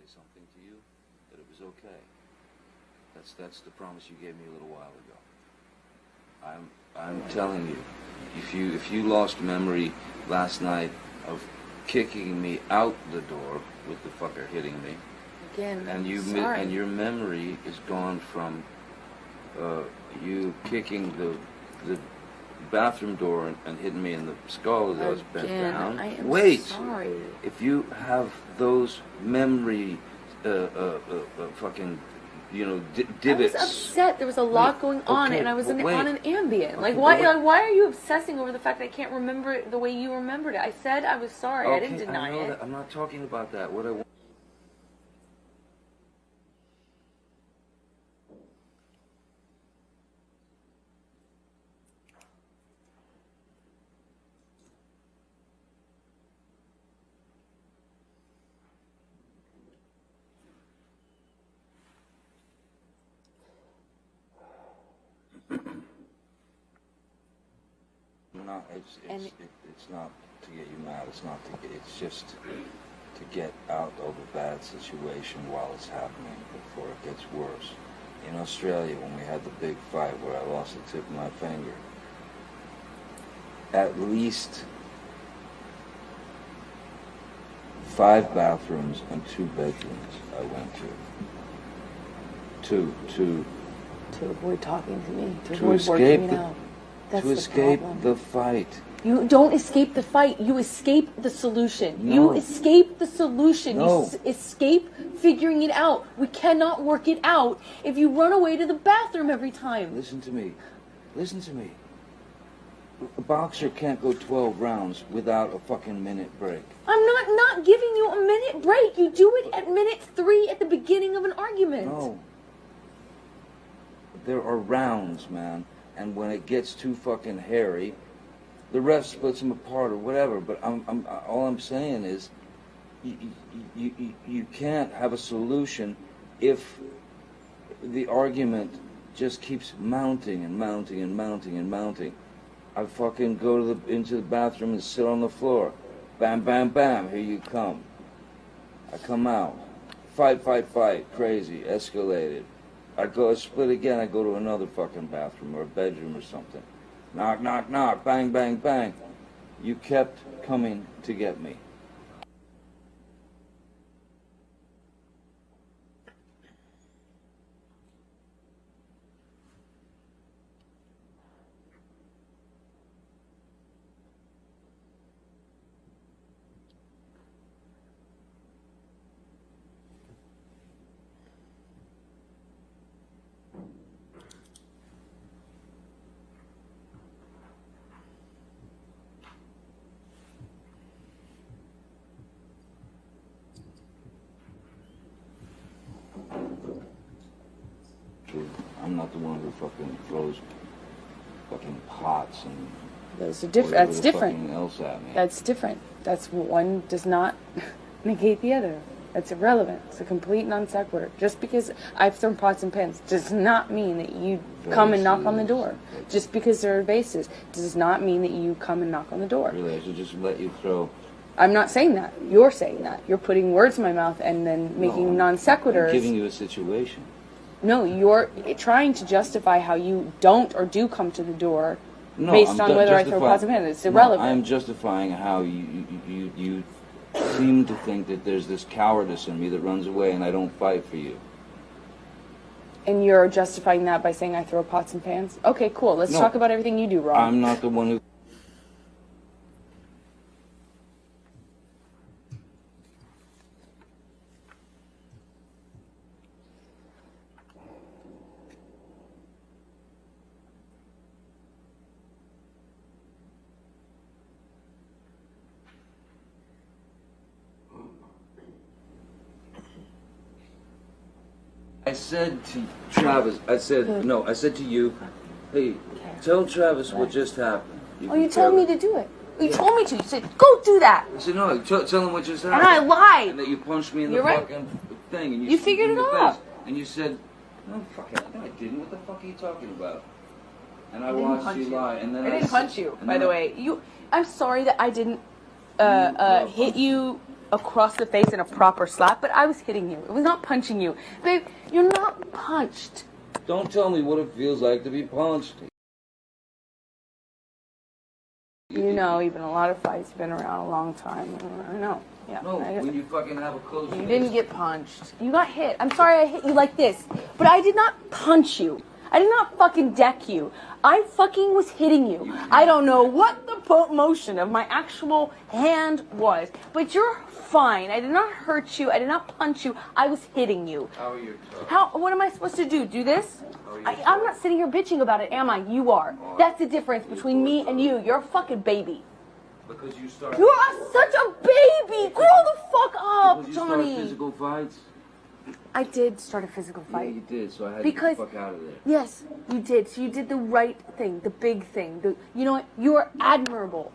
say something to you, that it was okay. That's the promise you gave me a little while ago. I'm telling you, if you lost memory last night of kicking me out the door with the fucker hitting me, again, and your memory is gone from you kicking the bathroom door and hitting me in the skull as I was bent down. I am Wait, sorry. if you have those memory fucking divots. I was upset. There was a lot going on, okay, and I was on an Ambien. Like, okay, why are you obsessing over the fact that I can't remember it the way you remembered it? I said I was sorry. Okay, I didn't deny it. That. I'm not talking about that. What I want. No, it's not to get you mad. It's just to get out of a bad situation while it's happening before it gets worse. In Australia, when we had the big fight where I lost the tip of my finger, at least 5 bathrooms and 2 bedrooms I went to. To avoid talking to me. To avoid escape working out. That's to escape the fight. You don't escape the fight. You escape the solution. No. You escape the solution. No. You escape figuring it out. We cannot work it out if you run away to the bathroom every time. Listen to me. Listen to me. A boxer can't go 12 rounds without a fucking minute break. I'm not giving you a minute break. You do it at minute 3 at the beginning of an argument. No. There are rounds, man. And when it gets too fucking hairy, the ref splits them apart or whatever. But all I'm saying is, you can't have a solution if the argument just keeps mounting and mounting and mounting and mounting. I fucking go into the bathroom and sit on the floor. Bam, bam, bam. Here you come. I come out. Fight, crazy, escalated. I split again, I go to another fucking bathroom or a bedroom or something. Knock, knock, knock, bang, bang, bang. You kept coming to get me. I'm not the one who fucking throws fucking pots and those are different. That's different. Else at me. That's different. That's one does not negate the other. That's irrelevant. It's a complete non sequitur. Just because I've thrown pots and pans does not mean that you come and knock on the door. Just because there are vases does not mean that you come and knock on the door. Really, I should just let you throw. I'm not saying that. You're saying that. You're putting words in my mouth and then making non sequiturs. I'm giving you a situation. No, you're trying to justify how you don't or do come to the door based on whether I throw pots and pans. It's irrelevant. No, I'm justifying how you seem to think that there's this cowardice in me that runs away and I don't fight for you. And you're justifying that by saying I throw pots and pans? Okay, cool. Let's talk about everything you do wrong. I'm not the one who... I said to Travis, I said to you, hey, tell Travis what just happened. You told me to do it. You told me to. You said, go do that. I said, no, tell him what just happened. And I lied. And that you punched me in the fucking thing. And you figured it out. And you said, no, fucking, no, I didn't. What the fuck are you talking about? And I watched you lie. And then I didn't punch you, by the way. I'm sorry that I didn't hit you across the face in a proper slap, but I was hitting you. It was not punching you. Babe, you're not punched. Don't tell me what it feels like to be punched. You know, you've been in a lot of fights. You've been around a long time. I know. Yeah. No, when you fucking have a close You fist. didn't get punched. You got hit. I'm sorry I hit you like this, but I did not punch you. I did not fucking deck you. I fucking was hitting you. I don't know what the motion of my actual hand was, but you're fine. I did not hurt you. I did not punch you. I was hitting you. How are you tough? What am I supposed to do? Do this? I'm not sitting here bitching about it, am I? You are. That's the difference between me and you. You're a fucking baby. Because you started. You are such a baby. Grow the fuck up, Because you Johnny. started physical fights. I did start a physical Yeah, fight. you did. So I had Because- to get the fuck out of there. Yes, you did. So you did the right thing, the big thing. You know what? You are admirable.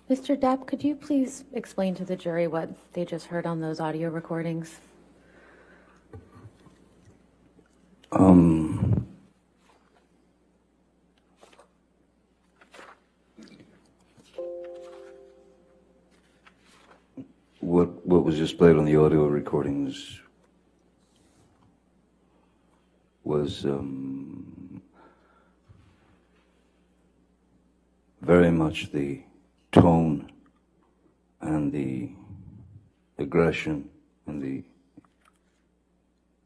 Mr. Depp, could you please explain to the jury what they just heard on those audio recordings? What was just played on the audio recordings was very much the tone and the aggression and the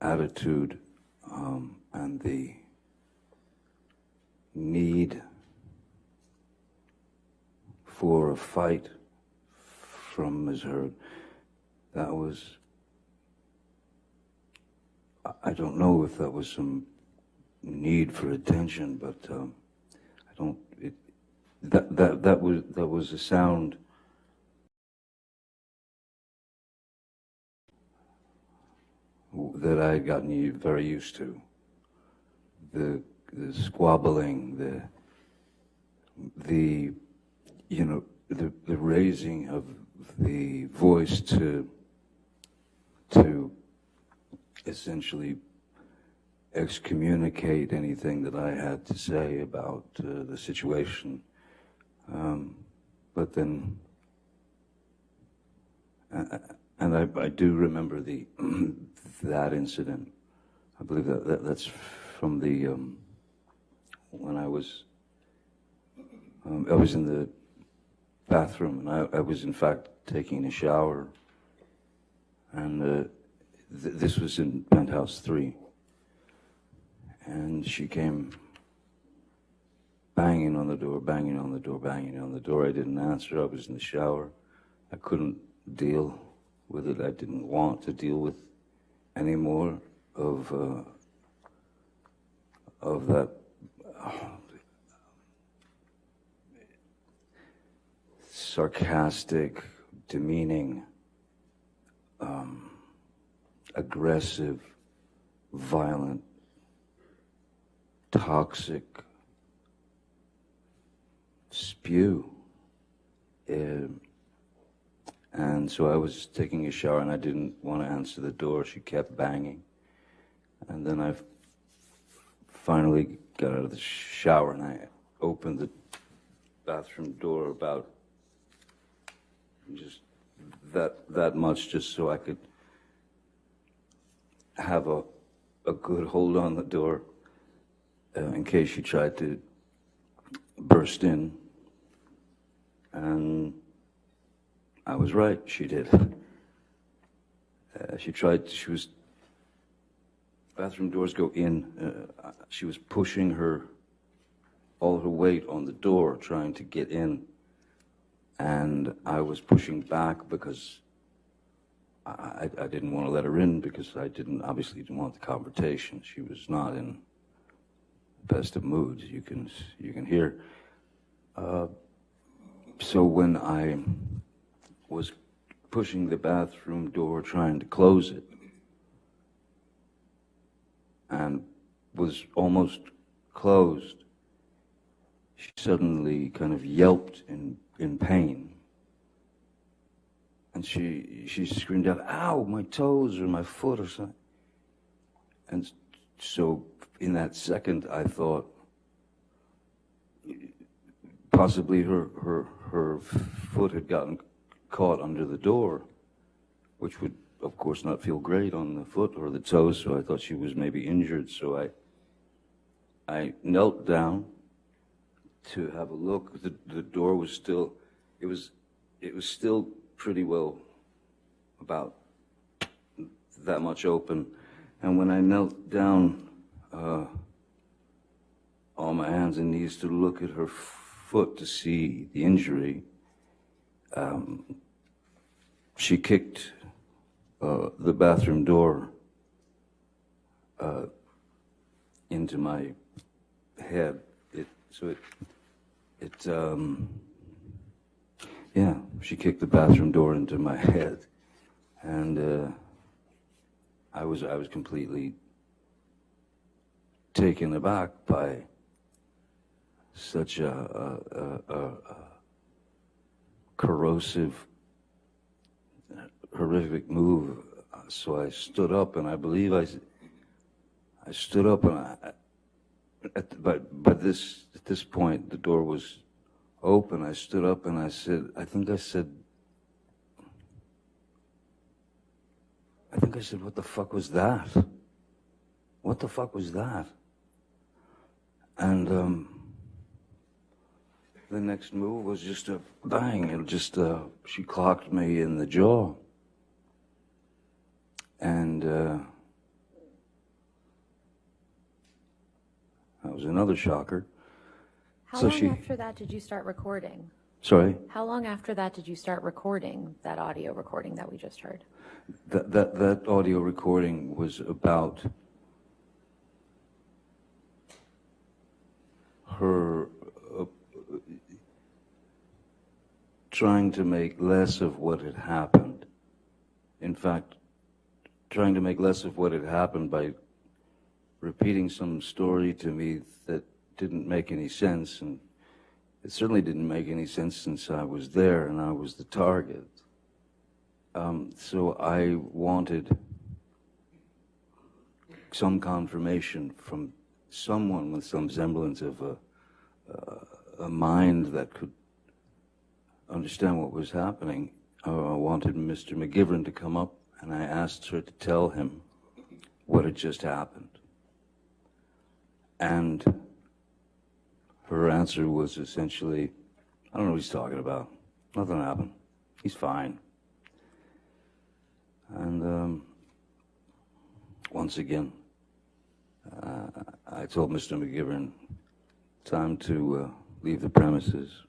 attitude and the need for a fight from Ms. Heard. That was, I don't know if that was some need for attention, but I don't. That was a sound that I had gotten very used to. The squabbling, the raising of the voice to essentially excommunicate anything that I had to say about the situation. But then, and I do remember that incident. I believe that's from the when I was in the bathroom, and I was in fact taking a shower, and this was in penthouse 3, and she came banging on the door, banging on the door, banging on the door. I didn't answer. I was in the shower. I couldn't deal with it. I didn't want to deal with any more of that sarcastic, demeaning, aggressive, violent, toxic spew. And so I was taking a shower and I didn't want to answer the door. She kept banging. And then I finally got out of the shower and I opened the bathroom door about just that much, just so I could have a good hold on the door in case she tried to burst in. And I was right, she did. Bathroom doors go in. She was pushing all her weight on the door, trying to get in. And I was pushing back because I didn't want to let her in, because I obviously didn't want the confrontation. She was not in the best of moods, you can hear. So when I was pushing the bathroom door, trying to close it, and was almost closed, she suddenly kind of yelped in pain. And she screamed out, "Ow, my toes or my foot or something." And so in that second, I thought, possibly her foot had gotten caught under the door, which would, of course, not feel great on the foot or the toes, so I thought she was maybe injured, so I knelt down to have a look. The door was still, it was still pretty well about that much open, and when I knelt down on my hands and knees to look at her foot to see the injury, she kicked the bathroom door into my head. She kicked the bathroom door into my head, and I was completely taken aback by such a corrosive, horrific move. So I stood up, and I believe I stood up, and at this point the door was open. I stood up and I said, I think I said, what the fuck was that? What the fuck was that? And the next move was just a bang. It just she clocked me in the jaw, and that was another shocker. How So long after that did you start recording? Sorry? How long after that did you start recording that audio recording that we just heard? That audio recording was about her trying to make less of what had happened. In fact, trying to make less of what had happened by repeating some story to me that didn't make any sense, and it certainly didn't make any sense since I was there and I was the target. So I wanted some confirmation from someone with some semblance of a mind that could understand what was happening. I wanted Mr. McGivern to come up, and I asked her to tell him what had just happened. And her answer was essentially, I don't know what he's talking about. Nothing happened. He's fine. And once again, I told Mr. McGivern, time to leave the premises.